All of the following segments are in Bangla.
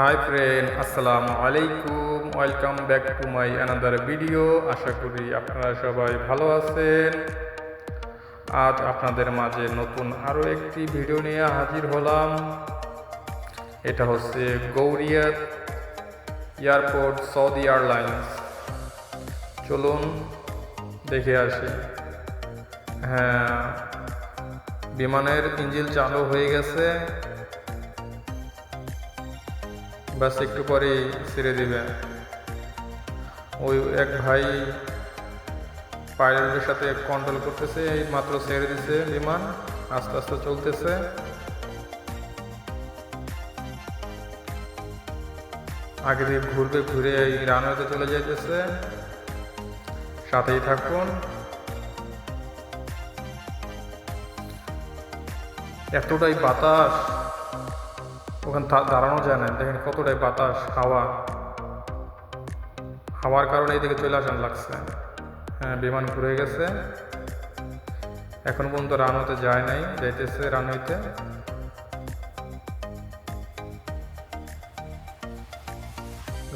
হাই ফ্রেন্ড, আসসালামু আলাইকুম। Welcome back to my another video. আশা করি আপনারা সবাই ভালো আছেন। আজ আপনাদের মাঝে নতুন আরও একটি ভিডিও নিয়ে হাজির হলাম। এটা হচ্ছে গৌরিয়ত এয়ারপোর্ট, সৌদি এয়ারলাইন্স। চলুন দেখে আসি। হ্যাঁ, বিমানের ইঞ্জিন চালু হয়ে গেছে, বাস একটু পরেই ছেড়ে দিবে। ওই এক ভাই পাইলটের সাথে কন্ট্রোল করতেছে, এই মাত্র ছেড়ে দিছে বিমান, আস্তে আস্তে চলতেছে। আগে দিয়ে ঘুরবে, ঘুরে এই রানওয়েতে চলে যাইতেছে। সাথেই থাকুন। এতটাই বাতাস, ওখানে দাঁড়ানো যায় না। দেখেন কতটাই বাতাস, হাওয়ার কারণে এই দিকে চলে আসান লাগছে। হ্যাঁ, বিমান ঘুরে গেছে, এখন পর্যন্ত রানওয়েতে যায় নাই, যাইতেছে রানওয়েতে।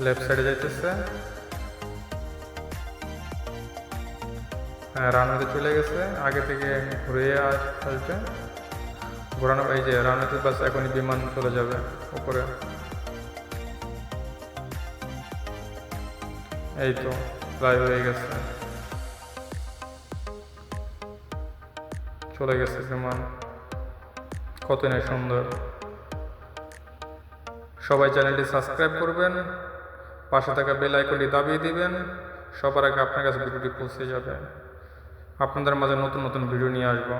লেফট সাইডে যাইতেছে। হ্যাঁ, রানওয়েতে চলে গেছে, আগে থেকে ঘুরে আসবে। ঘোরানো, এই যে রানওয়েতে, বাস এখনই বিমান চলে যাবে উপরে। এই তো ফ্লাই হয়ে গেছে, চলে গেছে বিমান। কতই না সুন্দর। সবাই চ্যানেলটি সাবস্ক্রাইব করবেন, পাশে থাকা বেল আইকনটি দাবিয়ে দিবেন। সবার আগে আপনার কাছে ভিডিওটি পৌঁছে যাবে। আপনাদের মাঝে নতুন নতুন ভিডিও নিয়ে আসবো।